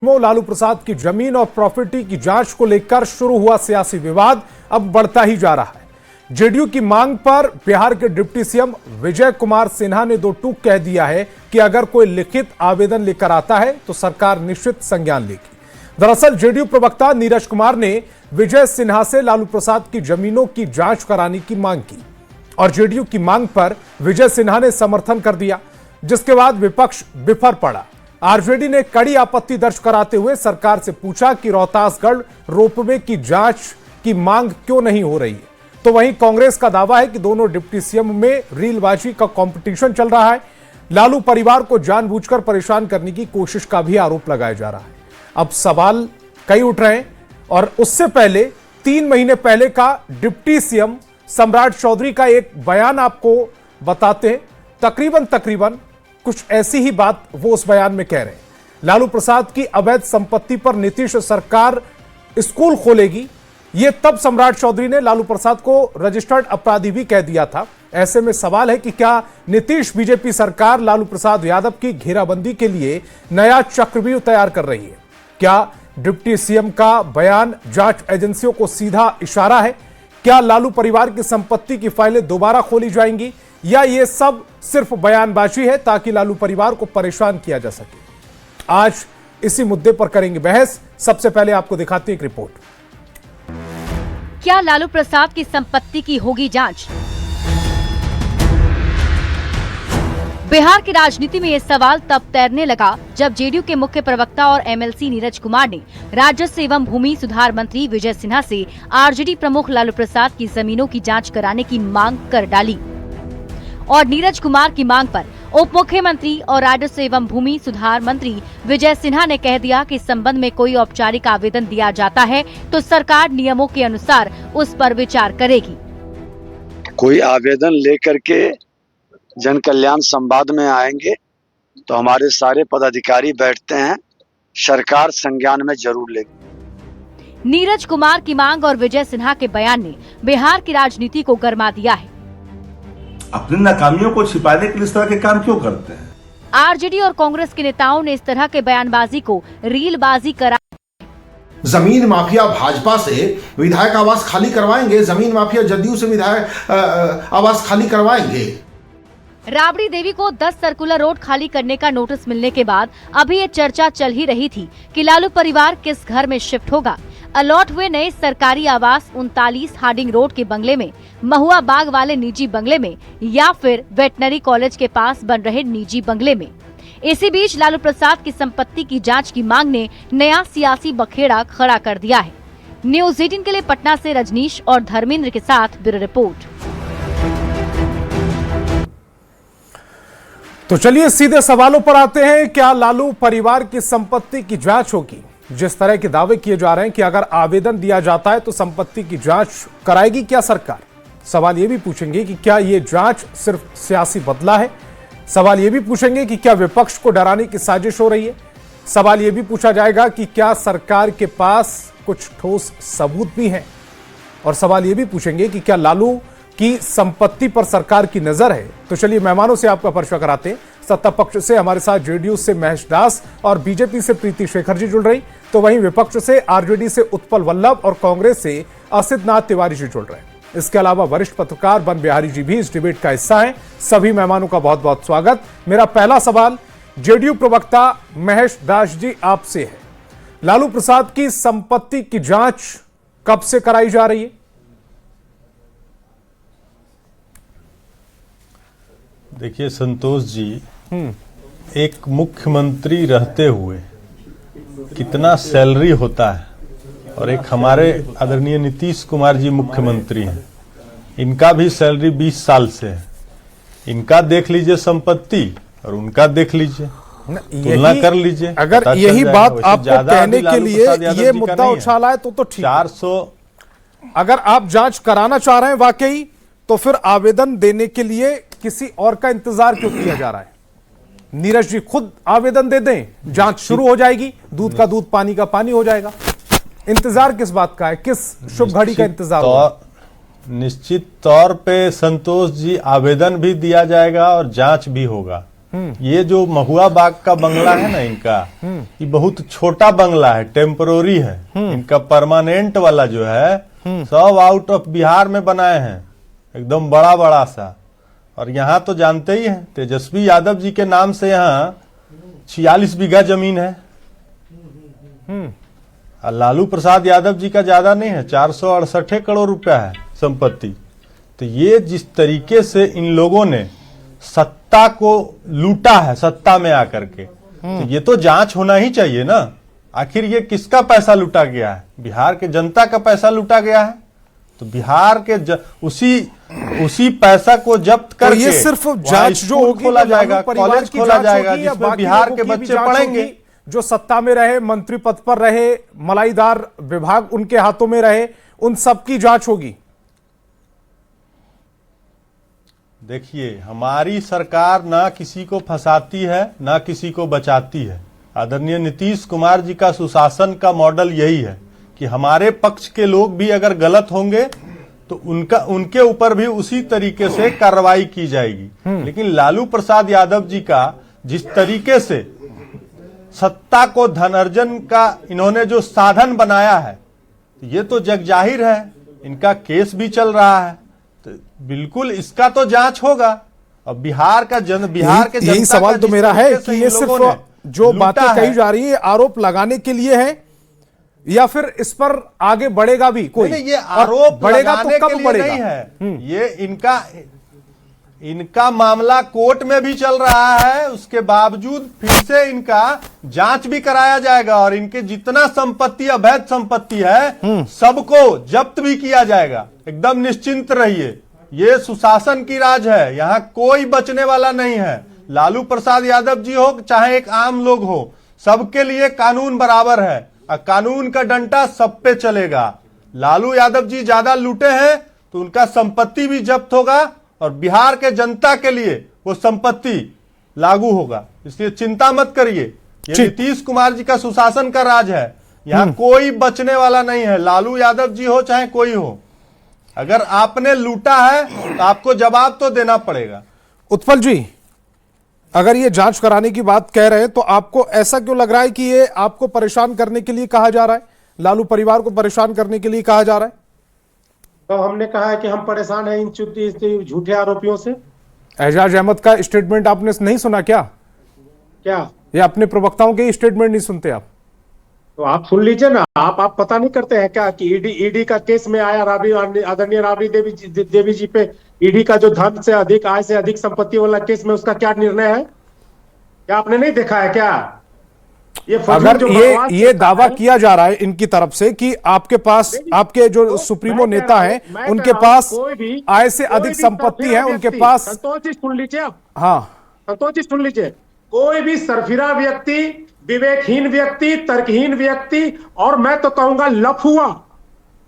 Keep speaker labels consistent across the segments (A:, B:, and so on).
A: लालू प्रसाद की जमीन और प्रॉपर्टी की जांच को लेकर शुरू हुआ सियासी विवाद अब बढ़ता ही जा रहा है। जेडीयू की मांग पर बिहार के डिप्टी सीएम विजय कुमार सिन्हा ने दो टूक कह दिया है कि अगर कोई लिखित आवेदन लेकर आता है तो सरकार निश्चित संज्ञान लेगी। दरअसल जेडीयू प्रवक्ता नीरज कुमार ने विजय सिन्हा से लालू प्रसाद की जमीनों की जांच कराने की मांग की और जेडीयू की मांग पर विजय सिन्हा ने समर्थन कर दिया, जिसके बाद विपक्ष बिफर पड़ा। आरजेडी ने कड़ी आपत्ति दर्ज कराते हुए सरकार से पूछा कि रोहतासगढ़ रोपवे की जांच की मांग क्यों नहीं हो रही है। तो वहीं कांग्रेस का दावा है कि दोनों डिप्टी सीएम में रीलबाजी का कंपटीशन चल रहा है। लालू परिवार को जानबूझकर परेशान करने की कोशिश का भी आरोप लगाया जा रहा है। अब सवाल कई उठ रहे हैं और उससे पहले 3 महीने पहले का डिप्टी सीएम सम्राट चौधरी का एक बयान आपको बताते हैं। तकरीबन कुछ ऐसी ही बात वो उस बयान में कह रहे हैं। लालू प्रसाद की अवैध संपत्ति पर नीतीश सरकार स्कूल खोलेगी, ये तब सम्राट चौधरी ने लालू प्रसाद को रजिस्टर्ड अपराधी भी कह दिया था। ऐसे में सवाल है कि क्या नीतीश बीजेपी सरकार लालू प्रसाद यादव की घेराबंदी के लिए नया चक्रव्यूह तैयार कर रही है? क्या डिप्टी सीएम का बयान जांच एजेंसियों को सीधा इशारा है? क्या लालू परिवार की संपत्ति की फाइलें दोबारा खोली जाएंगी या ये सब सिर्फ बयानबाजी है ताकि लालू परिवार को परेशान किया जा सके? आज इसी मुद्दे पर करेंगे बहस। सबसे पहले आपको दिखाते हैं एक रिपोर्ट।
B: क्या लालू प्रसाद की संपत्ति की होगी जांच? बिहार की राजनीति में ये सवाल तब तैरने लगा जब जेडीयू के मुख्य प्रवक्ता और एमएलसी नीरज कुमार ने राजस्व एवं भूमि सुधार मंत्री विजय सिन्हा से आरजेडी प्रमुख लालू प्रसाद की जमीनों की जांच कराने की मांग कर डाली। और नीरज कुमार की मांग पर उप मुख्यमंत्री और राजस्व एवं भूमि सुधार मंत्री विजय सिन्हा ने कह दिया कि इस संबंध में कोई औपचारिक आवेदन दिया जाता है तो सरकार नियमों के अनुसार उस पर विचार करेगी।
C: कोई आवेदन लेकर के जन कल्याण संवाद में आएंगे तो हमारे सारे पदाधिकारी बैठते हैं, सरकार संज्ञान में जरूर लेगी।
B: नीरज कुमार की मांग और विजय सिन्हा के बयान ने बिहार की राजनीति को गरमा दिया है।
D: अपनी नाकामियों को छिपाने के लिए इस तरह के काम क्यों करते हैं?
B: आरजेडी और कांग्रेस के नेताओं ने इस तरह के बयानबाजी को रीलबाजी करा।
E: जमीन माफिया भाजपा से विधायक आवास खाली करवाएंगे, जमीन माफिया जदयू से विधायक आवास खाली करवाएंगे।
B: राबड़ी देवी को 10 सर्कुलर रोड खाली करने का नोटिस मिलने के बाद अभी ये चर्चा चल ही रही थी कि लालू परिवार किस घर में शिफ्ट होगा। अलॉट हुए नए सरकारी आवास 39 हार्डिंग रोड के बंगले में, महुआ बाग वाले निजी बंगले में या फिर वेटनरी कॉलेज के पास बन रहे निजी बंगले में। इसी बीच लालू प्रसाद की संपत्ति की जांच की मांग ने नया सियासी बखेड़ा खड़ा कर दिया है। न्यूज़ 18 के लिए पटना से रजनीश और धर्मेंद्र के साथ ब्यूरो रिपोर्ट।
A: तो चलिए सीधे सवालों पर आते हैं। क्या लालू परिवार की संपत्ति की जांच होगी? जिस तरह के दावे किए जा रहे हैं कि अगर आवेदन दिया जाता है तो संपत्ति की जांच कराएगी क्या सरकार? सवाल यह भी पूछेंगे कि क्या यह जांच सिर्फ सियासी बदला है? सवाल यह भी पूछेंगे कि क्या विपक्ष को डराने की साजिश हो रही है? सवाल यह भी पूछा जाएगा कि क्या सरकार के पास कुछ ठोस सबूत भी हैं? और सवाल यह भी पूछेंगे कि क्या लालू की संपत्ति पर सरकार की नजर है? तो चलिए मेहमानों से आपका परिचय कराते हैं। सत्ता पक्ष से हमारे साथ जेडीयू से महेश दास और बीजेपी से प्रीति शेखर जी जुड़ रही, तो वहीं विपक्ष से आरजेडी से उत्पल वल्लभ और कांग्रेस से असित नाथ तिवारी जी जुड़ रहे हैं। इसके अलावा वरिष्ठ पत्रकार बन बिहारी जी भी इस डिबेट का हिस्सा हैं। सभी मेहमानों का बहुत बहुत स्वागत। मेरा पहला सवाल जेडीयू प्रवक्ता महेश दास जी आपसे है। लालू प्रसाद की संपत्ति की जांच कब से कराई जा रही है?
F: देखिए संतोष जी, एक मुख्यमंत्री रहते हुए कितना सैलरी होता है, और एक हमारे आदरणीय नीतीश कुमार जी मुख्यमंत्री हैं, इनका भी सैलरी 20 साल से है। इनका देख लीजिए संपत्ति और उनका देख लीजिए, तुलना कर लीजिए।
A: अगर यही बात आपको कहने के लिए ये मुद्दा उछाला है तो ठीक।
F: 400
A: अगर आप जांच कराना चाह रहे हैं वाकई, तो फिर आवेदन देने के लिए किसी और का इंतजार क्यों किया जा रहा है? नीरज जी खुद आवेदन दे दें, जांच शुरू हो जाएगी, दूध का दूध पानी का पानी हो जाएगा। इंतजार किस बात का है? किस शुभ घड़ी का इंतजार?
F: निश्चित तौर पे संतोष जी आवेदन भी दिया जाएगा और जांच भी होगा। ये जो महुआ बाग का बंगला है ना इनका, ये बहुत छोटा बंगला है, टेम्परोरी है। इनका परमानेंट वाला जो है सब आउट ऑफ बिहार में बनाए हैं, एकदम बड़ा बड़ा सा। और यहाँ तो जानते ही हैं तेजस्वी यादव जी के नाम से यहाँ 46 बीघा जमीन है। और लालू प्रसाद यादव जी का ज्यादा नहीं है, 468 करोड़ रुपया है संपत्ति। तो ये जिस तरीके से इन लोगों ने सत्ता को लूटा है, सत्ता में आकर के, तो ये तो जांच होना ही चाहिए ना। आखिर ये किसका पैसा लूटा गया है? बिहार के जनता का पैसा लूटा गया है। तो बिहार के उसी पैसा को जब्त करके
A: तो ये सिर्फ जांच जो होगी
F: खोला जाएगा, कॉलेज खोला जाएगा, जिसमें बिहार के बच्चे पढ़ेंगे।
A: जो सत्ता में रहे, मंत्री पद पर रहे, मलाईदार विभाग उनके हाथों में रहे, उन सब की जांच होगी।
F: देखिए, हमारी सरकार ना किसी को फंसाती है ना किसी को बचाती है। आदरणीय नीतीश कुमार जी का सुशासन का मॉडल यही है कि हमारे पक्ष के लोग भी अगर गलत होंगे तो उनके ऊपर भी उसी तरीके से कार्रवाई की जाएगी। लेकिन लालू प्रसाद यादव जी का जिस तरीके से सत्ता को धनार्जन का इन्होंने जो साधन बनाया है, ये तो जगजाहिर है। इनका केस भी चल रहा है, तो बिल्कुल इसका तो जांच होगा। और बिहार के
A: यही सवाल तो मेरा है कि ये सिर्फ जो बातें कही जा रही है आरोप लगाने के लिए है या फिर इस पर आगे बढ़ेगा भी कोई?
F: नहीं, ये आरोप
A: बढ़ेगा तो कब
F: के
A: बढ़ेगा?
F: नहीं है। ये इनका मामला कोर्ट में भी चल रहा है, उसके बावजूद फिर से इनका जांच भी कराया जाएगा और इनके जितना संपत्ति, अवैध संपत्ति है, सबको जब्त भी किया जाएगा। एकदम निश्चिंत रहिए, ये सुशासन की राज है, यहाँ कोई बचने वाला नहीं है। लालू प्रसाद यादव जी हो चाहे एक आम लोग हो, सबके लिए कानून बराबर है और कानून का डंडा सब पे चलेगा। लालू यादव जी ज्यादा लूटे हैं तो उनका संपत्ति भी जब्त होगा और बिहार के जनता के लिए वो संपत्ति लागू होगा। इसलिए चिंता मत करिए, ये नीतीश कुमार जी का सुशासन का राज है, यहाँ कोई बचने वाला नहीं है। लालू यादव जी हो चाहे कोई हो, अगर आपने लूटा है तो आपको जवाब तो देना पड़ेगा।
A: उत्पल जी, अगर ये जांच कराने की बात कह रहे हैं तो आपको ऐसा क्यों लग रहा है कि ये आपको परेशान करने के लिए कहा जा रहा है, लालू परिवार को परेशान करने के लिए कहा जा रहा है?
G: तो हमने कहा है कि हम परेशान हैं इन झूठे आरोपियों से।
A: एजाज अहमद का स्टेटमेंट आपने नहीं सुना क्या? ये अपने प्रवक्ताओं के स्टेटमेंट नहीं सुनते आप?
G: तो आप सुन लीजिए ना। आप पता नहीं करते हैं क्या कि ईडी का केस में आया आदरणीय राबड़ी देवी जी पे ईडी का जो धन से अधिक, आय से अधिक संपत्ति वाला केस में उसका क्या निर्णय है? क्या आपने नहीं देखा है क्या?
A: अगर ये दावा किया जा रहा है इनकी तरफ से कि आपके पास, आपके जो सुप्रीमो नेता हैं उनके पास आय से अधिक संपत्ति है, उनके पास।
G: संतोष जी सुन लीजिए आप।
A: हाँ
G: संतोष जी सुन लीजिए, कोई भी सरफिरा व्यक्ति, विवेकहीन व्यक्ति, तर्कहीन व्यक्ति और मैं तो कहूंगा लफुआ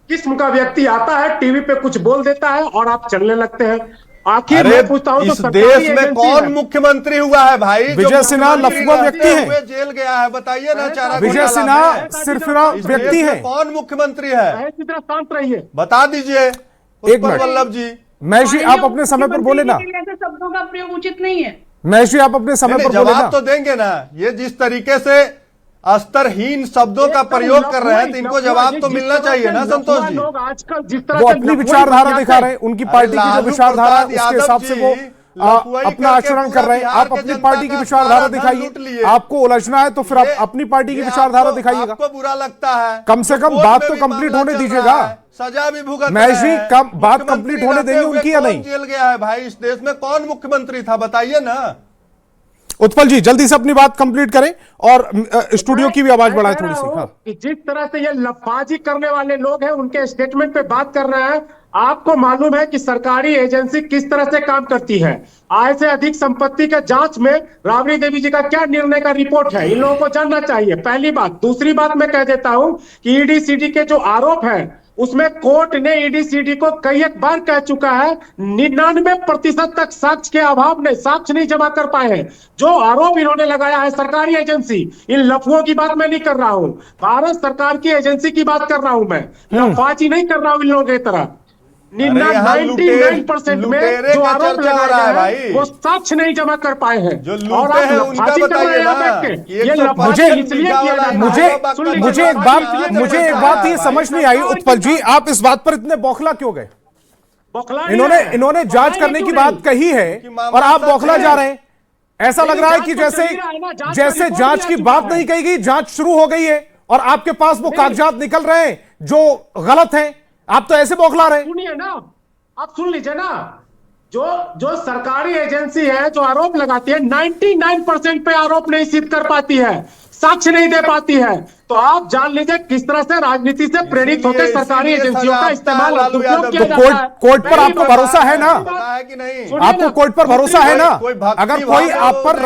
G: किस्म का व्यक्ति आता है, टीवी पे कुछ बोल देता है और आप चलने लगते हैं। आखिर मैं पूछता हूं,
F: इस देश में कौन मुख्यमंत्री हुआ है भाई?
A: विजय सिन्हा लफुआ व्यक्ति है,
F: जेल गया है, बताइए ना। चारा
A: विजय सिन्हा सिरफिरा व्यक्ति है।
F: कौन मुख्यमंत्री है?
G: कितना शांत रहिए,
F: बता दीजिए।
A: एक मिनट
F: वल्लभ जी,
A: महेश जी आप अपने समय पर बोले ना।
H: शब्दों का प्रयोग उचित नहीं है।
A: महेश जी आप अपने समय पर बोले ना।
F: जवाब तो देंगे ना। ये जिस तरीके से स्तरहीन शब्दों का प्रयोग कर रहे हैं तो इनको जवाब तो मिलना चाहिए ना संतोष जी।
G: लोग आजकल जिस तरह
A: वो अपनी विचारधारा दिखा रहे हैं, उनकी पार्टी की जो विचारधारा है उसके हिसाब से वो अपना आचरण कर रहे हैं। आप अपनी पार्टी की विचारधारा दिखाइए। आपको उलझना है तो फिर आप अपनी पार्टी की विचारधारा दिखाइएगा।
F: आपको बुरा लगता है,
A: कम से कम बात तो कंप्लीट होने दीजिएगा।
F: सजा भी भुगत
A: महेश जी, बात कंप्लीट होने देंगे उनकी या नहीं?
F: जेल गया है भाई, इस देश में कौन मुख्यमंत्री था बताइए ना।
A: उत्पल जी जल्दी से अपनी बात कंप्लीट करें और स्टूडियो की भी आवाज बढ़ाएं थोड़ी सी। हाँ।
G: जिस तरह से ये लफाजी करने वाले लोग हैं उनके स्टेटमेंट पे बात कर रहे हैं, आपको मालूम है कि सरकारी एजेंसी किस तरह से काम करती है। आय से अधिक संपत्ति के जांच में राबड़ी देवी जी का क्या निर्णय का रिपोर्ट है, इन लोगों को जानना चाहिए, पहली बात। दूसरी बात मैं कह देता हूं कि ईडी सीडी के जो आरोप है उसमें कोर्ट ने ईडी-सीडी को कई एक बार कह चुका है 99% तक साक्ष्य के अभाव में साक्ष्य नहीं जमा कर पाए हैं। जो आरोप इन्होंने लगाया है सरकारी एजेंसी, इन लफुओं की बात मैं नहीं कर रहा हूं, भारत सरकार की एजेंसी की बात कर रहा हूं मैं, लफाजी नहीं कर रहा हूं इन लोगों की तरह।
F: यहाँ
G: 99% में
F: लुटेरे
G: जो
F: का
G: आरोप
F: चर्चा हो रहा है
G: लगाए
F: भाई।
G: हैं वो साक्ष्य नहीं जमा कर पाए हैं।
F: जो लूटे
G: और आप
F: हैं उनका
G: लफाजी कर रहे
F: बताइए
G: हैं यहाँ
F: ना।
G: बैठ के।
F: ये
G: ये
F: 105
G: लफाजी इसलिए किया जाता है।
A: मुझे एक बात ये समझ नहीं आई उत्पल जी, आप इस बात पर इतने बौखला क्यों गए? इन्होंने जांच करने की बात कही है और आप बौखला जा रहे हैं। ऐसा लग रहा है कि जैसे जांच की बात नहीं कही गई, जांच शुरू हो गई है और आपके पास वो कागजात निकल रहे हैं जो गलत हैं। आप तो ऐसे बौखला रहे हैं।
G: सुनिए ना, आप सुन लीजिए ना, जो सरकारी एजेंसी है जो आरोप लगाती है 99% पे आरोप नहीं सिद्ध कर पाती है, साक्ष्य नहीं दे पाती है। तो आप जान लीजिए किस तरह से राजनीति से प्रेरित होकर सरकारी एजेंसियों का इस्तेमाल और दुरुपयोग किया जाता है।
A: कोर्ट पर आपको भरोसा है ना?
F: कि नहीं?
A: आपको कोर्ट पर भरोसा है ना? अगर कोई आप पर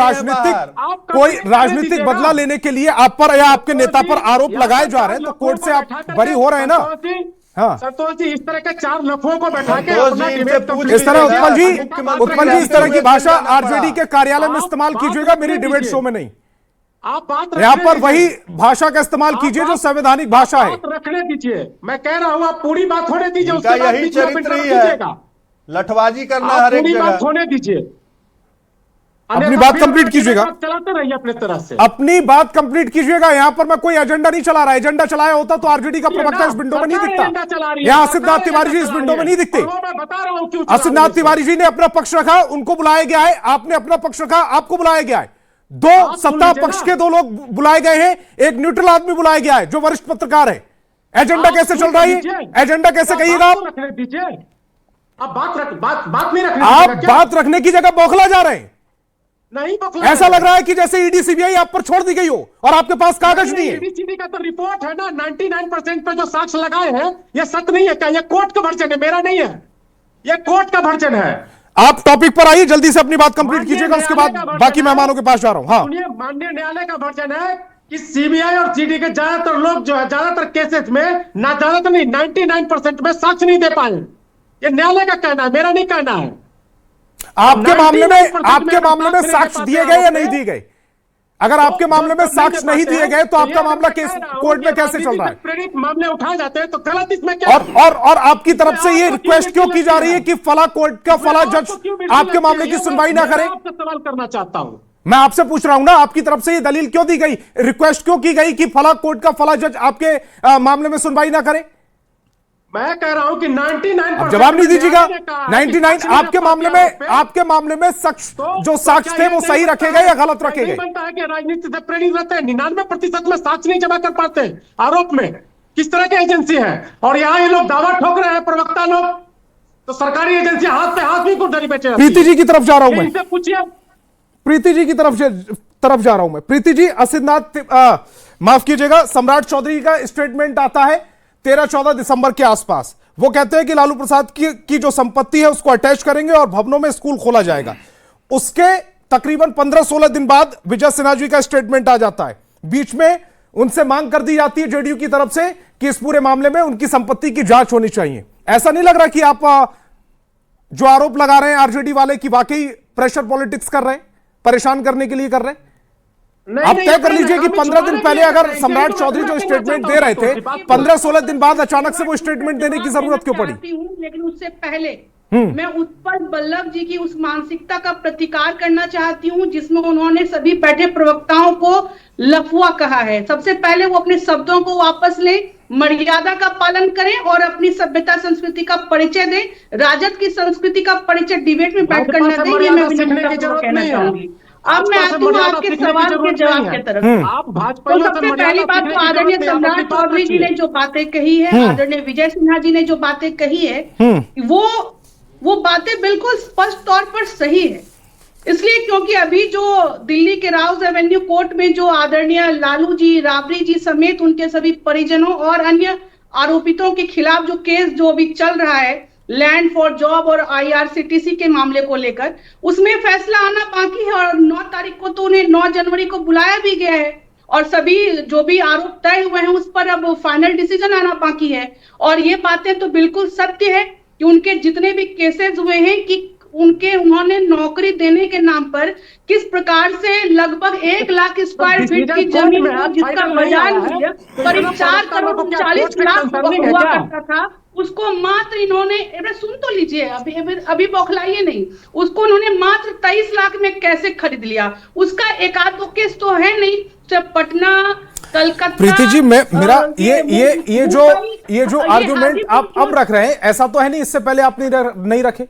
A: राजनीतिक बदला लेने के लिए आप पर या आपके नेता पर आरोप लगाए जा रहे हैं तो कोर्ट से आप बरी हो रहे हैं ना? हाँ,
G: संतोष जी इस तरह के 4 लफों को बैठा के अपना डिबेट
A: इस तरह उत्पल जी इस तरह की भाषा आरजेडी के कार्यालय में इस्तेमाल कीजिएगा, मेरी डिबेट शो में नहीं।
G: आप बात
A: यहाँ पर वही भाषा का इस्तेमाल कीजिए जो संवैधानिक भाषा है।
G: रखने दीजिए, मैं कह रहा हूँ आप पूरी बात होने दीजिए।
F: उनका यही चरित्र ही है, लठबाजी करना हर एक जगह।
G: बात होने दीजिए,
A: अपनी बात कंप्लीट कीजिएगा,
G: चलाते रहिए अपने तरह से।
A: अपनी बात कंप्लीट कीजिएगा। यहाँ पर मैं कोई एजेंडा नहीं चला रहा। एजेंडा चलाया होता तो आरजेडी का प्रवक्ता इस विंडो में नहीं दिखता। यहाँ सिद्धार्थ तिवारी जी इस विंडो में नहीं दिखते। सिद्धार्थ तिवारी जी ने अपना पक्ष रखा, उनको बुलाया गया है। आपने अपना पक्ष रखा, आपको बुलाया गया है। 2 सत्ता पक्ष के 2 लोग बुलाए गए हैं, एक न्यूट्रल आदमी बुलाया गया है जो वरिष्ठ पत्रकार है। एजेंडा कैसे चल रहा है? एजेंडा कैसे कहिएगा आप?
G: बात नहीं रखने,
A: आप बात रखने की जगह बौखला जा रहे हैं।
G: नहीं,
A: ऐसा लग रहा है कि जैसे ईडी सीबीआई आप पर छोड़ दी गई हो और आपके पास कागज नहीं है।
G: ईडी का तो रिपोर्ट है ना, 99% पे जो साक्ष्य लगाए हैं ये सत्य नहीं है क्या? ये कोर्ट का वर्जन है, मेरा नहीं है। ये कोर्ट का वर्जन है।
A: आप टॉपिक पर आइए, जल्दी से अपनी बात कंप्लीट कीजिएगा, उसके बाद बाकी मेहमानों के पास जा रहा हूं। हाँ,
G: माननीय न्यायालय का वर्जन है कि सीबीआई और जीडी के ज्यादातर लोग जो है ज्यादातर केसेस में ना, ज्यादातर नहीं 99% में साक्ष्य नहीं दे पाए। ये न्यायालय का कहना है, मेरा नहीं कहना है।
A: आपके मामले में साक्ष्य दिए गए या नहीं दिए गए? अगर आपके मामले में साक्ष्य नहीं दिए गए तो आपका मामला केस कोर्ट में कैसे चल रहा है?
G: प्रेरित मामले उठाए जाते हैं तो गलत इसमें क्या?
A: और आपकी तरफ से ये रिक्वेस्ट क्यों की जा रही है कि फला कोर्ट का फला जज आपके मामले की सुनवाई ना करे?
G: आपसे सवाल करना चाहता हूं,
A: मैं आपसे पूछ रहा हूं ना, आपकी तरफ से ये दलील क्यों दी गई, रिक्वेस्ट क्यों की गई कि फला कोर्ट का फला जज आपके मामले में सुनवाई ना करे?
G: मैं कह रहा हूं कि 99%
A: अब जवाब नहीं दीजिएगा। 99 आपके मामले में जो साक्ष्य थे वो सही रखे गए या गलत रखे गए?
G: बनता है कि राजनीति से प्रेरित रहते हैं। 99% में साक्ष्य नहीं जमा कर पाते आरोप में। किस तरह की एजेंसी है? और यहाँ ये लोग दावा ठोक रहे हैं, प्रवक्ता लोग। तो सरकारी एजेंसी हाथ पे हाथ भी कुंडली बेचे।
A: प्रीति जी की तरफ जा रहा हूं मैं,
G: पूछिए।
A: प्रीति जी की तरफ जा रहा हूं मैं। प्रीति जी, असितनाथ माफ कीजिएगा, सम्राट चौधरी का स्टेटमेंट आता है 13-14 दिसंबर के आसपास। वो कहते हैं कि लालू प्रसाद की जो संपत्ति है उसको अटैच करेंगे और भवनों में स्कूल खोला जाएगा। उसके तकरीबन 15-16 दिन बाद विजय सिन्हा जी का स्टेटमेंट आ जाता है। बीच में उनसे मांग कर दी जाती है जेडीयू की तरफ से कि इस पूरे मामले में उनकी संपत्ति की जांच होनी चाहिए। ऐसा नहीं लग रहा कि आप जो आरोप लगा रहे हैं आरजेडी वाले की वाकई प्रेशर पॉलिटिक्स कर रहे हैं, परेशान करने के लिए कर रहे हैं? आप तय कर लीजिए कि 15 दिन पहले अगर सम्राट चौधरी जो स्टेटमेंट दे रहे थे, 15-16 दिन बाद अचानक से वो स्टेटमेंट देने की जरूरत क्यों पड़ी?
H: लेकिन उससे पहले मैं उत्पल बल्लभ जी की उस मानसिकता का प्रतिकार करना चाहती हूँ जिसमें उन्होंने सभी बैठे प्रवक्ताओं को लफुआ कहा है। सबसे पहले वो अपने शब्दों को वापस लें, मर्यादा का पालन करें और अपनी सभ्यता संस्कृति का परिचय दें। राजद की संस्कृति का परिचय डिबेट में बैठकर न दें, ये मैं विनम्रतापूर्वक कहना चाहूंगी। अब मैं आती हूँ आपके सवाल के जवाब की तरफ। तो सबसे पहली बात तो आदरणीय सम्राट चौधरी जी ने जो बातें कही है, आदरणीय विजय सिन्हा जी ने जो बातें कही है, वो बातें बिल्कुल स्पष्ट तौर पर सही है। इसलिए क्योंकि अभी जो दिल्ली के राउज एवेन्यू कोर्ट में जो आदरणीय लालू जी, राबड़ी जी समेत उनके सभी परिजनों और अन्य आरोपितों के खिलाफ जो केस जो अभी चल रहा है लैंड फॉर जॉब और IRCTC के मामले को लेकर, उसमें फैसला आना बाकी है और 9 तारीख को तो उन्हें 9 जनवरी को बुलाया भी गया है और सभी जो भी आरोप तय हुए हैं उस पर अब फाइनल डिसीजन आना बाकी है। और ये बातें तो बिल्कुल सत्य है कि उनके जितने भी केसेस हुए हैं कि उन्होंने नौकरी देने के नाम पर किस प्रकार से लगभग 1 लाख स्क्वायर फीट की जमीन को जिसका बाजार मूल्य करीब 4 करोड़ 39 लाख हुआ करता था, उसको मात्र इन्होंने, सुन तो लीजिए, अभी बौखलाइए नहीं, उसको उन्होंने मात्र 23 लाख में कैसे खरीद लिया? उसका एक आध दो केस तो है नहीं, जब पटना, कलकत्ता।
A: प्रीति जी, मेरा ये जो आर्गुमेंट आप अब रख रहे हैं, ऐसा तो है नहीं इससे पहले आप नहीं रखे।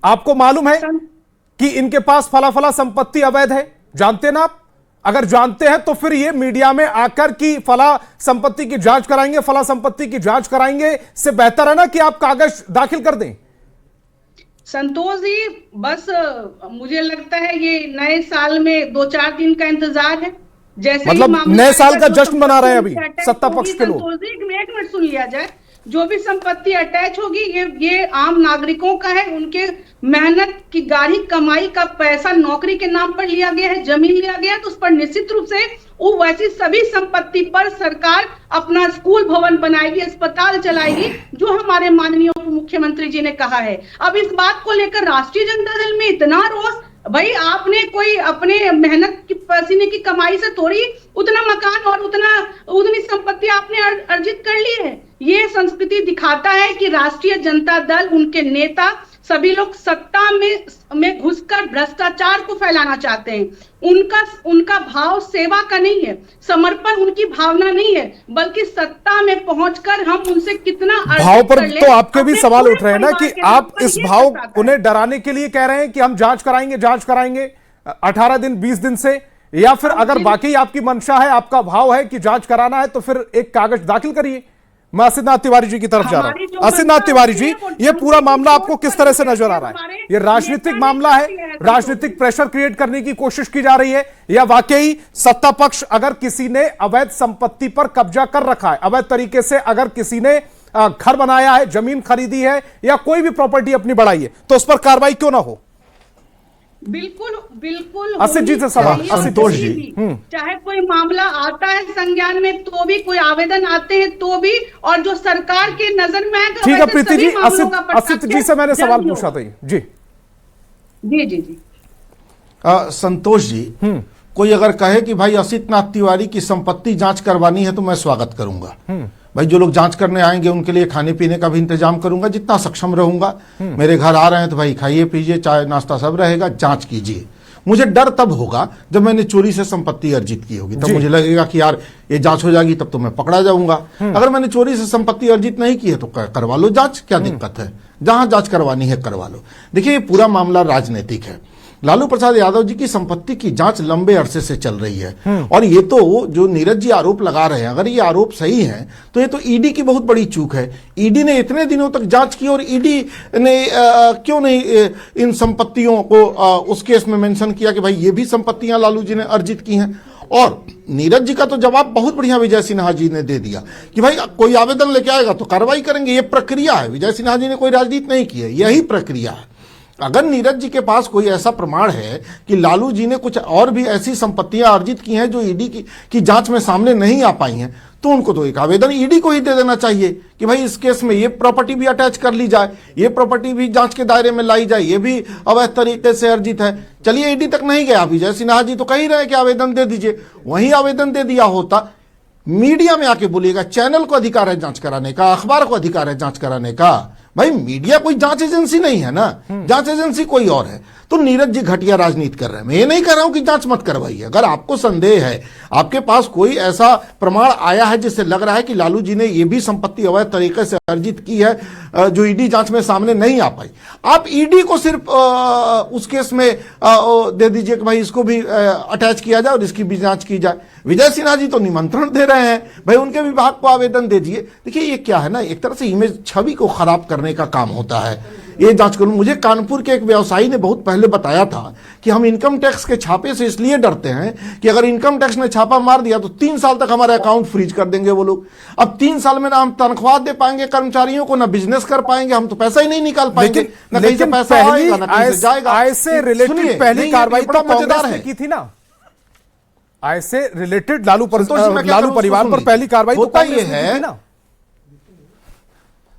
A: आपको मालूम है कि इनके पास फला फला संपत्ति अवैध है, जानते ना आप? अगर जानते हैं तो फिर ये मीडिया में आकर कि फला संपत्ति की जांच कराएंगे, फला संपत्ति की जांच कराएंगे, से बेहतर है ना कि आप कागज दाखिल कर दें।
H: संतोष जी, बस मुझे लगता है ये नए साल में 2-4 दिन का इंतजार है। जैसे
A: मतलब नए साल का जश्न मना रहे हैं अभी सत्ता पक्ष के लोग।
H: संतोष जी, एक मिनट सुन लिया जाए। जो भी संपत्ति अटैच होगी ये आम नागरिकों का है, उनके मेहनत की गाढ़ी कमाई का पैसा नौकरी के नाम पर लिया गया है, जमीन लिया गया है, तो उस पर निश्चित रूप से वो वैसी सभी संपत्ति पर सरकार अपना स्कूल भवन बनाएगी, अस्पताल चलाएगी, जो हमारे माननीय उप मुख्यमंत्री जी ने कहा है। अब इस बात को लेकर राष्ट्रीय जनता दल में इतना रोष, भाई आपने कोई अपने मेहनत की पसीने की कमाई से थोड़ी उतना मकान और उतनी संपत्ति आपने अर्जित कर ली है। ये संस्कृति दिखाता है कि राष्ट्रीय जनता दल, उनके नेता, सभी लोग सत्ता में घुसकर भ्रष्टाचार को फैलाना चाहते हैं। उनका भाव सेवा का नहीं है, समर्पण उनकी भावना नहीं है, बल्कि सत्ता में पहुंचकर हम उनसे कितना
A: भाव पर तो आपके भी सवाल उठ रहे हैं ना कि आप इस भाव उन्हें डराने के लिए कह रहे हैं कि हम जांच कराएंगे 18 दिन 20 दिन से, या फिर अगर वाकई आपकी मंशा है, आपका भाव है कि जांच कराना है, तो फिर एक कागज दाखिल करिए। मैं असितनाथ तिवारी जी की तरफ जा रहा हूं। असितनाथ तिवारी जी, ये पूरा मामला आपको किस तरह से नजर आ रहा है? ये राजनीतिक मामला है, राजनीतिक प्रेशर क्रिएट करने की कोशिश की जा रही है, या वाकई सत्ता पक्ष अगर किसी ने अवैध संपत्ति पर कब्जा कर रखा है, अवैध तरीके से अगर किसी ने घर बनाया है, जमीन खरीदी है, या कोई भी प्रॉपर्टी अपनी बढ़ाई है, तो उस पर कार्रवाई क्यों ना हो?
H: बिल्कुल
A: असित जी से सवाल।
F: संतोष जी,
H: चाहे कोई मामला आता है संज्ञान में तो भी, कोई आवेदन आते हैं तो भी, और जो सरकार के नजर में आएगा।
A: ठीक है प्रीति जी, असित जी से मैंने सवाल पूछा था। जी
H: जी
E: संतोष जी, कोई अगर कहे कि भाई असितनाथ तिवारी की संपत्ति जांच करवानी है तो मैं स्वागत करूंगा। भाई जो लोग जांच करने आएंगे उनके लिए खाने पीने का भी इंतजाम करूंगा, जितना सक्षम रहूंगा। मेरे घर आ रहे हैं तो भाई खाइए पीजिए, चाय नाश्ता सब रहेगा, जांच कीजिए। मुझे डर तब होगा जब मैंने चोरी से संपत्ति अर्जित की होगी, तब मुझे लगेगा कि यार ये जांच हो जाएगी, तब तो मैं पकड़ा जाऊंगा। अगर मैंने चोरी से संपत्ति अर्जित नहीं की है तो करवा लो जांच, क्या दिक्कत है? जहां जांच करवानी है करवा लो। देखिए, ये पूरा मामला राजनीतिक है। लालू प्रसाद यादव जी की संपत्ति की जांच लंबे अरसे से चल रही है, और ये तो जो नीरज जी आरोप लगा रहे हैं, अगर ये आरोप सही है तो ये तो ईडी की बहुत बड़ी चूक है। ईडी ने इतने दिनों तक जांच की, और ईडी ने क्यों नहीं इन संपत्तियों को उस केस में मेंशन किया कि भाई ये भी संपत्तियां लालू जी ने अर्जित की हैं? और नीरज जी का तो जवाब बहुत बढ़िया विजय सिन्हा जी ने दे दिया कि भाई कोई आवेदन लेके आएगा तो कार्रवाई करेंगे। ये प्रक्रिया है, विजय सिन्हा जी ने कोई राजनीति नहीं की है, यही प्रक्रिया है। अगर नीरज जी के पास कोई ऐसा प्रमाण है कि लालू जी ने कुछ और भी ऐसी संपत्तियां अर्जित की हैं जो ईडी की जांच में सामने नहीं आ पाई हैं, तो उनको तो एक आवेदन ईडी को ही दे देना चाहिए कि भाई इस केस में ये प्रॉपर्टी भी अटैच कर ली जाए, ये प्रॉपर्टी भी जांच के दायरे में लाई जाए, ये भी अवैध तरीके से अर्जित है। चलिए ईडी तक नहीं गया, विजय सिन्हा जी तो कह ही रहे कि आवेदन दे दीजिए, वहीं आवेदन दे दिया होता। मीडिया में आके बोलिएगा चैनल को अधिकार है जांच कराने का, अखबार को अधिकार है जांच कराने का। भाई मीडिया कोई जांच एजेंसी नहीं है ना, जांच एजेंसी कोई और है। तो नीरज जी घटिया राजनीति कर रहे हैं। मैं ये नहीं कह रहा हूं कि जांच मत करवाइए। अगर आपको संदेह है, आपके पास कोई ऐसा प्रमाण आया है जिससे लग रहा है कि लालू जी ने ये भी संपत्ति अवैध तरीके से अर्जित की है जो ईडी जांच में सामने नहीं आ पाई, आप ईडी को सिर्फ उस केस में दे दीजिए कि भाई इसको भी अटैच किया जाए और इसकी भी जांच की जाए। विजय सिन्हा जी तो निमंत्रण दे रहे हैं, भाई उनके विभाग को आवेदन दे दीजिए। देखिए ये क्या है ना, एक तरह से इमेज, छवि को खराब करने का काम होता है। ये जांच करूं, मुझे कानपुर के एक व्यवसायी ने बहुत पहले बताया था कि हम इनकम टैक्स के छापे से इसलिए डरते हैं कि अगर इनकम टैक्स ने छापा मार दिया तो 3 साल तक हमारे अकाउंट फ्रीज कर देंगे वो लोग। अब 3 साल में ना हम तनख्वाह दे पाएंगे कर्मचारियों को, ना बिजनेस कर पाएंगे, हम तो पैसा ही नहीं निकाल पाएंगे, ना कहीं से पैसा आएगा ना कहीं से जाएगा।
A: आय से रिलेटेड पहली कार्रवाई तो कांग्रेस ने की थी ना, आय से रिलेटेड लालू परिवार पर पहली कार्रवाई तो कांग्रेस ने की थी ना।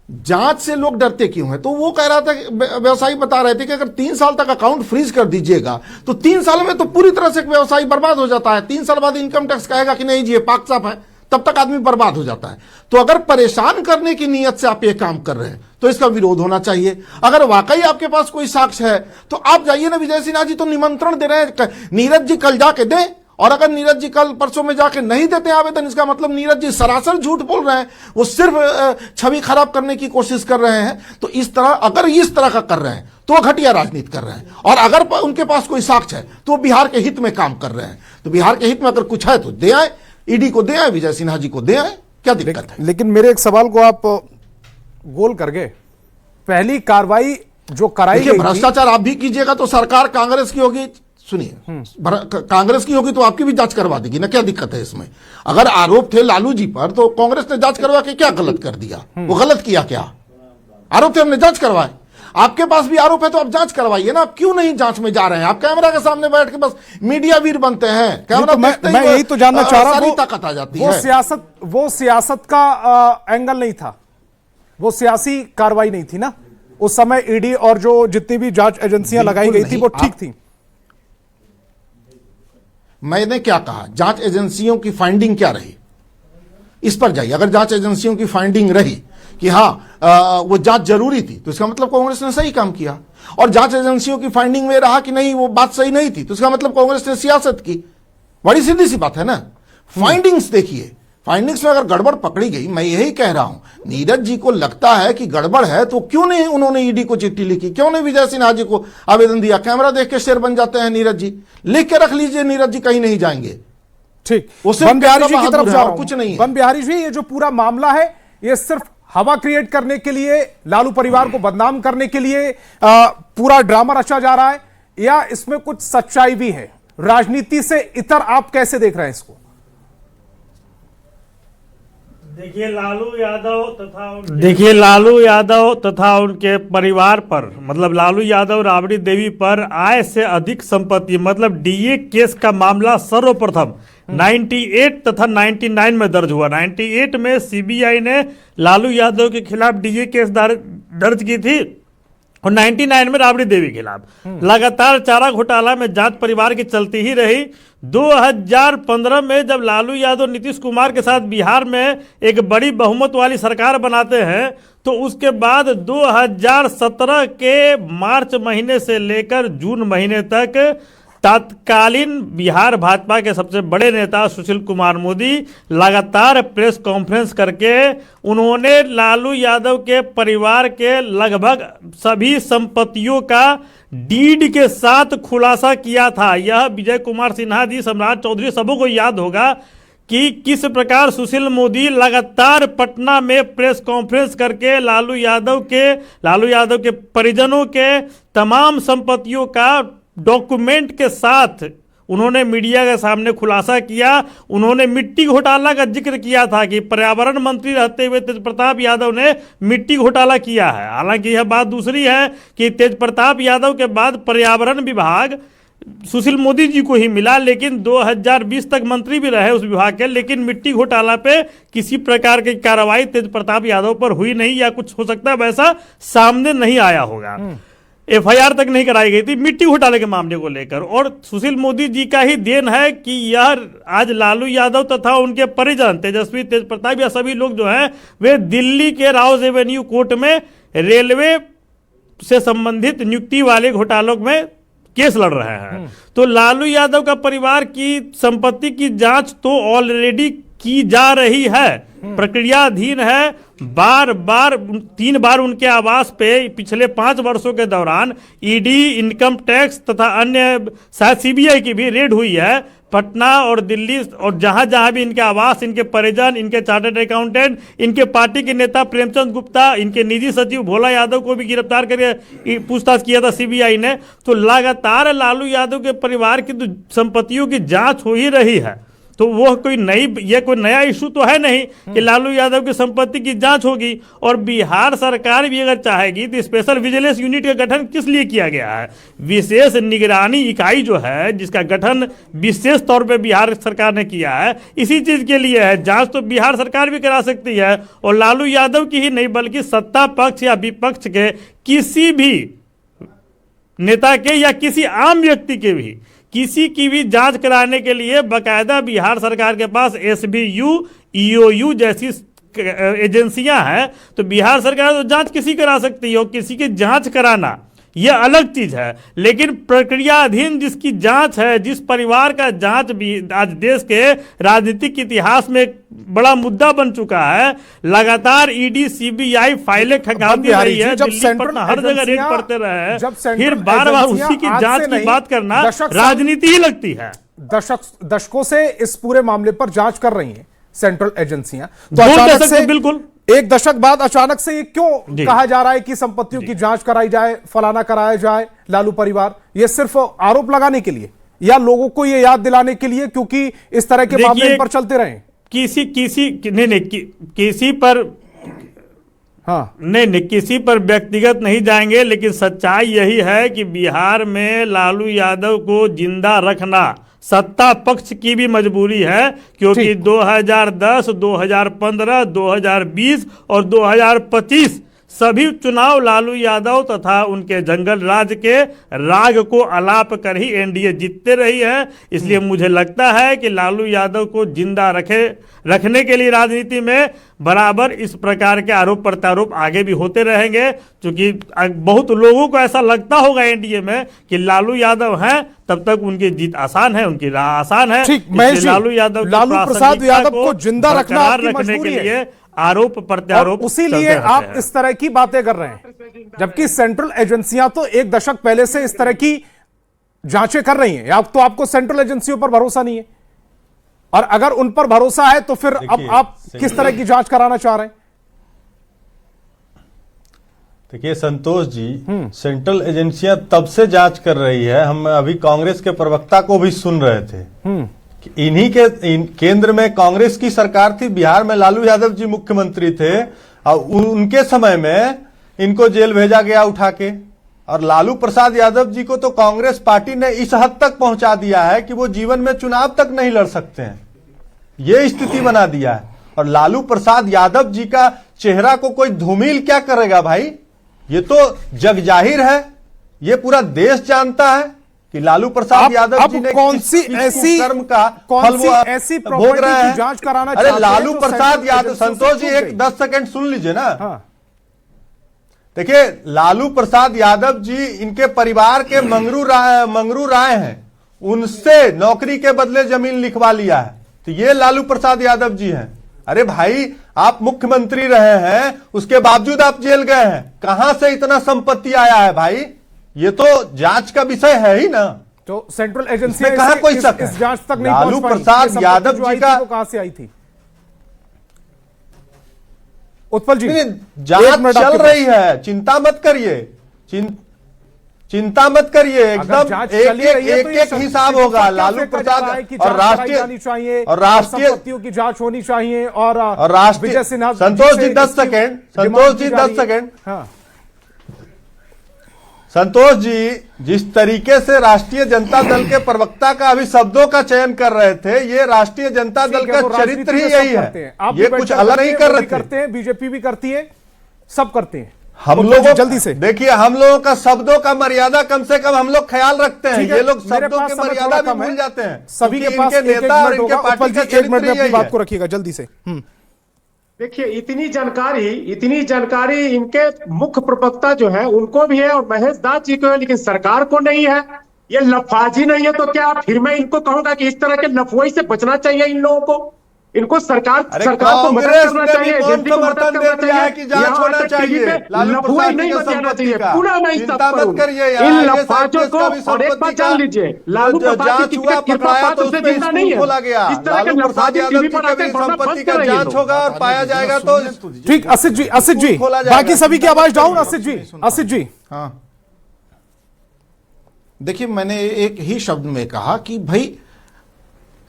E: जांच से लोग डरते क्यों हैं? तो वो कह रहा था, व्यवसायी बता रहे थे कि अगर 3 साल तक अकाउंट फ्रीज कर दीजिएगा तो 3 साल में तो पूरी तरह से व्यवसायी बर्बाद हो जाता है। 3 साल बाद इनकम टैक्स कहेगा कि नहीं जी ये पाक साफ है, तब तक आदमी बर्बाद हो जाता है। तो अगर परेशान करने की नीयत से आप ये काम कर रहे हैं तो इसका विरोध होना चाहिए। अगर वाकई आपके पास कोई साक्ष्य है तो आप जाइए ना। विजय सिन्हा जी तो निमंत्रण दे रहे हैं, नीरज जी कल जाके दें, और अगर नीरज जी कल परसों में जाके नहीं देते आवेदन, इसका मतलब नीरज जी सरासर झूठ बोल रहे हैं, वो सिर्फ छवि खराब करने की कोशिश कर रहे हैं। तो इस तरह अगर इस तरह का कर रहे हैं तो वो घटिया राजनीति कर रहे हैं, और अगर उनके पास कोई साक्ष्य है तो वो बिहार के हित में काम कर रहे हैं। तो बिहार के हित में अगर कुछ है तो दे आए, ईडी को दे आए, विजय सिन्हा जी को दे आए, क्या दिक्कत है?
A: लेकिन मेरे एक सवाल को आप गोल कर गए। पहली कार्रवाई जो कराई गई,
E: भ्रष्टाचार आप भी कीजिएगा तो सरकार कांग्रेस की होगी, सुनिए, कांग्रेस की होगी तो आपकी भी जांच करवा देगी ना, क्या दिक्कत है इसमें? अगर आरोप थे लालू जी पर तो कांग्रेस ने जांच करवा के क्या गलत कर दिया? वो गलत किया क्या? आरोप थे, हमने जांच करवाए। आपके पास भी आरोप है तो आप जांच करवाइए ना। आप क्यों नहीं जांच में जा रहे हैं? आप कैमरा के सामने बैठ के बस मीडिया वीर बनते हैं। कैमरा
A: मैं यही तो जानना चाह रहा हूं,
E: ताकत आ जाती है।
A: वो सियासत का एंगल नहीं था, वो सियासी कार्रवाई नहीं थी ना उस समय। ईडी और जो जितनी भी जांच एजेंसियां लगाई गई थी वो ठीक थी।
E: मैंने क्या कहा? जांच एजेंसियों की फाइंडिंग क्या रही, इस पर जाइए। अगर जांच एजेंसियों की फाइंडिंग रही कि हाँ वो जांच जरूरी थी तो इसका मतलब कांग्रेस ने सही काम किया, और जांच एजेंसियों की फाइंडिंग में रहा कि नहीं वो बात सही नहीं थी तो इसका मतलब कांग्रेस ने सियासत की। बड़ी सीधी सी बात है ना। फाइंडिंग्स देखिए, फाइंडिंग्स में अगर गड़बड़ पकड़ी गई, मैं यही कह रहा हूं, नीरज जी को लगता है कि गड़बड़ है तो क्यों नहीं उन्होंने ईडी को चिट्ठी लिखी, क्यों नहीं विजय सिन्हा जी को आवेदन दिया? कैमरा देख के शेर बन जाते हैं नीरज जी। लिख के रख लीजिए, नीरज जी कहीं नहीं जाएंगे।
A: ठीक,
E: बन बिहारी जी की तरफ जा रहा हूं, कुछ नहीं है।
A: बन बिहारी जी, ये जो पूरा मामला है ये सिर्फ हवा क्रिएट करने के लिए, लालू परिवार को बदनाम करने के लिए पूरा ड्रामा रचा जा रहा है, या इसमें कुछ सच्चाई भी है? राजनीति से इतर आप कैसे देख रहे हैं इसको?
I: देखिए लालू यादव तथा उनके परिवार पर, मतलब लालू यादव राबड़ी देवी पर आय से अधिक संपत्ति, मतलब डीए केस का मामला सर्वप्रथम 98 तथा 99 में दर्ज हुआ। 98 में सीबीआई ने लालू यादव के खिलाफ डीए केस दर्ज की थी, और 99 में राबड़ी देवी के खिलाफ। लगातार चारा घोटाला में जांच परिवार की चलती ही रही। 2015 में जब लालू यादव नीतीश कुमार के साथ बिहार में एक बड़ी बहुमत वाली सरकार बनाते हैं तो उसके बाद 2017 के मार्च महीने से लेकर जून महीने तक तत्कालीन बिहार भाजपा के सबसे बड़े नेता सुशील कुमार मोदी लगातार प्रेस कॉन्फ्रेंस करके उन्होंने लालू यादव के परिवार के लगभग सभी संपत्तियों का डीड के साथ खुलासा किया था। यह विजय कुमार सिन्हा जी, सम्राट चौधरी, सबों को याद होगा कि किस प्रकार सुशील मोदी लगातार पटना में प्रेस कॉन्फ्रेंस करके लालू यादव के परिजनों के तमाम संपत्तियों का डॉक्यूमेंट के साथ उन्होंने मीडिया के सामने खुलासा किया। उन्होंने मिट्टी घोटाला का जिक्र किया था कि पर्यावरण मंत्री रहते हुए तेज प्रताप यादव ने मिट्टी घोटाला किया है। हालांकि यह बात दूसरी है कि तेज प्रताप यादव के बाद पर्यावरण विभाग सुशील मोदी जी को ही मिला, लेकिन 2020 तक मंत्री भी रहे उस विभाग के, लेकिन मिट्टी घोटाला पे किसी प्रकार की कार्रवाई तेज प्रताप यादव पर हुई नहीं, या कुछ हो सकता है वैसा सामने नहीं आया होगा। एफआईआर तक नहीं कराई गई थी मिट्टी घोटाले के मामले को लेकर। और सुशील मोदी जी का ही देन है कि यह आज लालू यादव तथा उनके परिजन तेजस्वी, तेज प्रताप, या सभी लोग जो हैं वे दिल्ली के राउज एवेन्यू कोर्ट में रेलवे से संबंधित नियुक्ति वाले घोटालों में केस लड़ रहे हैं। तो लालू यादव का परिवार की संपत्ति की जांच तो ऑलरेडी की जा रही है, प्रक्रियाधीन है। बार बार 3 बार उनके आवास पे पिछले 5 वर्षों के दौरान ईडी, इनकम टैक्स तथा अन्य शायद सीबीआई की भी रेड हुई है। पटना और दिल्ली और जहां जहां भी इनके आवास, इनके परिजन, इनके चार्टर्ड अकाउंटेंट, इनके पार्टी के नेता प्रेमचंद गुप्ता, इनके निजी सचिव भोला यादव को भी गिरफ्तार करके पूछताछ किया था सीबीआई ने। तो लगातार लालू यादव के परिवार की तो संपत्तियों की जांच हो ही रही है। तो वो कोई नया इशू तो है नहीं कि लालू यादव की संपत्ति की जांच होगी। और बिहार सरकार भी अगर चाहेगी तो स्पेशल विजिलेंस यूनिट का गठन किस लिए किया गया है? विशेष निगरानी इकाई जो है, जिसका गठन विशेष तौर पे बिहार सरकार ने किया है, इसी चीज के लिए है। जांच तो बिहार सरकार भी करा सकती है, और लालू यादव की ही नहीं बल्कि सत्ता पक्ष या विपक्ष के किसी भी नेता के या किसी आम व्यक्ति के भी किसी की भी जांच कराने के लिए बकायदा बिहार सरकार के पास एसबीयू ईओयू जैसी एजेंसियां हैं, तो बिहार सरकार तो जांच किसी करा सकती है, और किसी की जांच कराना यह अलग चीज है। लेकिन प्रक्रियाधीन जिसकी जांच है, जिस परिवार का जांच भी आज देश के राजनीतिक इतिहास में एक बड़ा मुद्दा बन चुका है, लगातार ईडी सीबीआई फाइलें खंगालती रही है, दिल्ली पटना हर जगह रेड पड़ते रहे हैं, फिर बार बार उसी की जांच की बात करना राजनीति ही लगती है।
A: दशकों से इस पूरे मामले पर जांच कर रही हैं सेंट्रल एजेंसियां, तो अचानक से
I: बिल्कुल
A: एक दशक बाद अचानक से ये क्यों कहा जा रहा है कि संपत्तियों की जांच कराई जाए, फलाना कराया जाए लालू परिवार? ये सिर्फ आरोप लगाने के लिए या लोगों को ये याद दिलाने के लिए, क्योंकि इस तरह के मामले इन पर चलते रहे?
I: किसी पर
A: हाँ
I: नहीं, किसी पर व्यक्तिगत नहीं जाएंगे, लेकिन सच्चाई यही है कि बिहार में लालू यादव को जिंदा रखना सत्ता पक्ष की भी मजबूरी है, क्योंकि 2010, 2015, 2020 और 2025 सभी चुनाव लालू यादव तथा उनके जंगल राज के राग को अलाप कर ही एनडीए जीतते रही है। इसलिए मुझे लगता है कि लालू यादव को जिंदा रखने के लिए राजनीति में बराबर इस प्रकार के आरोप प्रत्यारोप आगे भी होते रहेंगे, क्योंकि बहुत लोगों को ऐसा लगता होगा एनडीए में कि लालू यादव हैं, तब तक उनकी जीत आसान है, उनकी राह आसान है।
A: लालू प्रसाद यादव को जिंदा
I: रखने के लिए आरोप प्रत्यारोप,
A: उसीलिए आप इस तरह की बातें कर रहे हैं, जबकि सेंट्रल एजेंसियां तो एक दशक पहले से इस तरह की जांचें कर रही हैं। अब तो आपको सेंट्रल एजेंसियों पर भरोसा नहीं है, और अगर उन पर भरोसा है तो फिर अब आप किस तरह की जांच कराना चाह रहे हैं?
F: देखिए संतोष जी, सेंट्रल एजेंसियां तब से जांच कर रही है। हम अभी कांग्रेस के प्रवक्ता को भी सुन रहे थे, इन्हीं के केंद्र में कांग्रेस की सरकार थी, बिहार में लालू यादव जी मुख्यमंत्री थे, और उनके समय में इनको जेल भेजा गया उठा के। और लालू प्रसाद यादव जी को तो कांग्रेस पार्टी ने इस हद तक पहुंचा दिया है कि वो जीवन में चुनाव तक नहीं लड़ सकते हैं, ये स्थिति बना दिया है। और लालू प्रसाद यादव जी का चेहरा को कोई धूमिल क्या करेगा भाई? ये तो जग जाहिर है, ये पूरा देश जानता है कि लालू प्रसाद यादव जी ने
A: कौन सी ऐसी
F: कर्म का फल वो
A: ऐसी
F: भोग रहे हैं।
A: जांच कराना
F: अरे लालू प्रसाद यादव, संतोष जी एक 10 सेकंड सुन लीजिए ना।
A: हाँ।
F: देखिए लालू प्रसाद यादव जी, इनके परिवार के मंगरू राय हैं, उनसे नौकरी के बदले जमीन लिखवा लिया है, तो ये लालू प्रसाद यादव जी हैं। अरे भाई, आप मुख्यमंत्री रहे हैं, उसके बावजूद आप जेल गए हैं, कहां से इतना संपत्ति आया है भाई? ये तो जांच का विषय है ही ना।
A: तो सेंट्रल एजेंसी
F: कहां कोई शक है?
A: इस जांच तक नहीं
F: लालू प्रसाद यादव जी का
A: कहां से आई थी? उत्पल जी,
F: जांच चल रही है, चिंता मत करिए, चिंता मत करिए, एकदम एक हिसाब होगा। लालू प्रसाद और राष्ट्रीय
A: संपत्तियों की जांच होनी चाहिए, और
F: राष्ट्रीय संतोष जी 10 सेकेंड, संतोष जी 10 सेकेंड। हाँ संतोष जी, जिस तरीके से राष्ट्रीय जनता दल के प्रवक्ता का अभी शब्दों का चयन कर रहे थे, ये राष्ट्रीय जनता दल का चरित्र ही यही है, ये कुछ अलग नहीं कर रहे
A: करते हैं, बीजेपी भी करती है, सब करते हैं।
F: हम लोग
A: जल्दी से
F: देखिए, हम लोगों का शब्दों का मर्यादा कम से कम हम लोग ख्याल रखते हैं, ये लोग शब्दों की मर्यादा भी भूल जाते हैं।
A: सभी के पास नेता और इनके पार्टी का चरित्र अपनी बात को रखिएगा जल्दी से।
G: देखिए, इतनी जानकारी इनके मुख्य प्रवक्ता जो है उनको भी है, और महेश दास जी को है, लेकिन सरकार को नहीं है। ये लफाजी नहीं है तो क्या? फिर मैं इनको कहूंगा कि इस तरह के लफुआई से बचना चाहिए इन लोगों को। इनको सरकार को मदद करना चाहिए, एजेंसी को मदद करना चाहिए कि जांच होना चाहिए, लफुआई नहीं बचाना चाहिए। पूरा मैं
F: चिंता मत करिए,
G: इन लफाजों को। और एक बात जान लीजिए, लालू प्रसाद की कृपा पात उसे जिंदा नहीं है। इस तरह के लफाजी टीवी पर आते
F: संपत्ति का जांच होगा और पाया जाएगा तो
A: ठीक। असित जी, बाकी सभी की आवाज डाउन। असित जी,
E: हाँ देखिए, मैंने एक ही शब्द में कहा कि भाई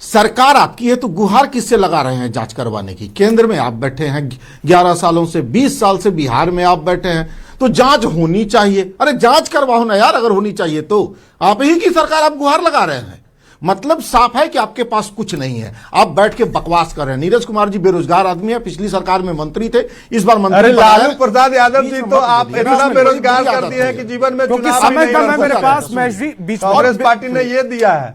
E: सरकार आपकी है तो गुहार किससे लगा रहे हैं जांच करवाने की? केंद्र में आप बैठे हैं 11 सालों से, 20 साल से बिहार में आप बैठे हैं, तो जांच होनी चाहिए। अरे जांच करवाओ ना यार, अगर होनी चाहिए तो। आप ही की सरकार आप गुहार लगा रहे हैं, मतलब साफ है कि आपके पास कुछ नहीं है, आप बैठ के बकवास कर रहे हैं। नीरज कुमार जी बेरोजगार आदमी है, पिछली सरकार में मंत्री थे, इस बार मंत्री।
F: अरे लालू प्रसाद यादव जी तो आप इतना बेरोजगार कर दिए हैं कि जीवन में चुनाव
A: मेरे पास
F: कांग्रेस पार्टी ने ये दिया है।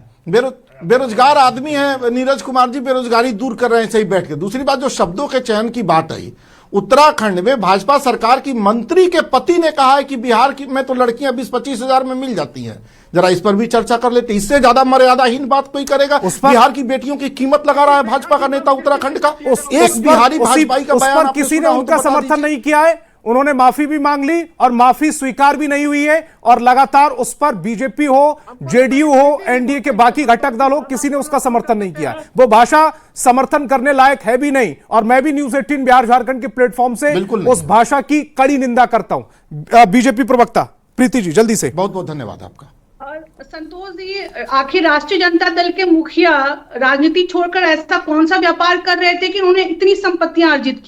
E: बेरोजगार आदमी है नीरज कुमार जी, बेरोजगारी दूर कर रहे हैं सही बैठ के। दूसरी बात, जो शब्दों के चयन की बात आई, उत्तराखंड में भाजपा सरकार की मंत्री के पति ने कहा है कि बिहार की में तो लड़कियां 20-25 हजार में मिल जाती हैं। जरा इस पर भी चर्चा कर लेते। इससे ज्यादा मर्यादाहीन बात कोई करेगा? बिहार की बेटियों की कीमत लगा रहा है भाजपा का नेता उत्तराखंड का। एक बिहारी भाजपाई का बयान आपने
A: किसी ने
E: सुना हो
A: उनका
E: तो बता
A: समर्थन
E: दीजिए।
A: नहीं किया है। उन्होंने माफी भी मांग ली और माफी स्वीकार भी नहीं हुई है, और लगातार उस पर बीजेपी हो, जेडीयू हो, एनडीए के बाकी घटक दल हो, किसी ने उसका समर्थन नहीं किया। वो भाषा समर्थन करने लायक है भी नहीं, और मैं भी न्यूज 18 बिहार झारखंड के प्लेटफॉर्म से उस भाषा की कड़ी निंदा करता हूं। बीजेपी प्रवक्ता प्रीति जी, जल्दी से।
E: बहुत बहुत धन्यवाद आपका।
H: संतोष जी, आखिर राष्ट्रीय जनता दल के मुखिया राजनीति छोड़कर ऐसा कौन सा व्यापार कर रहे थे कि उन्होंने इतनी संपत्तियां अर्जित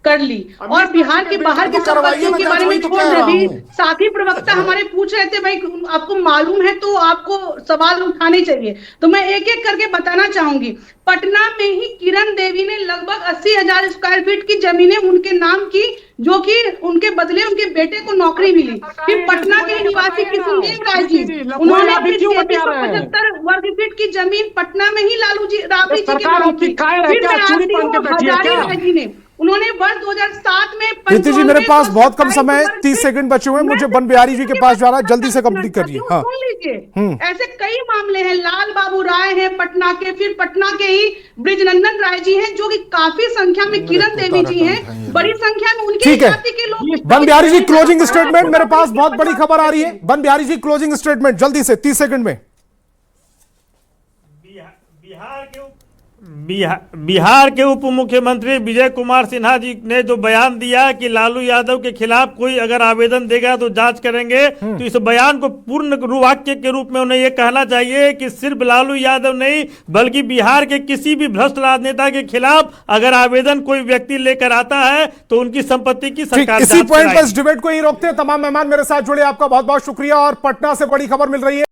H: कर ली, और बिहार के बाहर की संपत्तियों के बारे में छोड़ दे भी। साथी प्रवक्ता हमारे पूछ रहे थे, भाई आपको मालूम है तो आपको सवाल उठाने चाहिए। तो मैं एक एक करके बताना चाहूंगी। पटना में ही किरण देवी ने लगभग 80,000 स्क्वायर फीट की जमीनें उनके नाम की, जो कि उनके बदले उनके बेटे को नौकरी मिली। फिर पटना के निवासी किशनदेव राय जी, उन्होंने अपनी 3375 वर्ग फीट की जमीन पटना में ही लालू जी राबड़ी जी के नाम की। फिर हजारी राय जी ने, उन्होंने वर्ष 2007 में
A: प्रीति जी, मेरे पास बहुत कम समय, 30 सेकंड बचे हुए हैं, मुझे बन बिहारी जी के पास जाना है, जल्दी से कंप्लीट करिए। हाँ,
H: सुन लीजिए। ऐसे कई मामले हैं। लाल बाबू राय हैं पटना के, फिर पटना के ही ब्रिजनंदन राय जी हैं, जो कि काफी संख्या में किरण देवी जी हैं, बड़ी संख्या में उनकी जाति के लोग।
A: बन बिहारी जी, क्लोजिंग स्टेटमेंट। मेरे पास बहुत बड़ी खबर आ रही है। बन बिहारी जी, क्लोजिंग स्टेटमेंट जल्दी से, 30 सेकंड में।
I: बिहार के उप मुख्यमंत्री विजय कुमार सिन्हा जी ने जो बयान दिया कि लालू यादव के खिलाफ कोई अगर आवेदन देगा तो जांच करेंगे, तो इस बयान को पूर्ण वाक्य के रूप में उन्हें यह कहना चाहिए कि सिर्फ लालू यादव नहीं, बल्कि बिहार के किसी भी भ्रष्ट राजनेता के खिलाफ अगर आवेदन कोई व्यक्ति लेकर आता है तो उनकी संपत्ति की सरकार
A: इसी पॉइंट पर इस डिबेट को ही रोकते हैं। तमाम मेहमान मेरे साथ जुड़े, आपका बहुत बहुत शुक्रिया। और पटना से बड़ी खबर मिल रही है।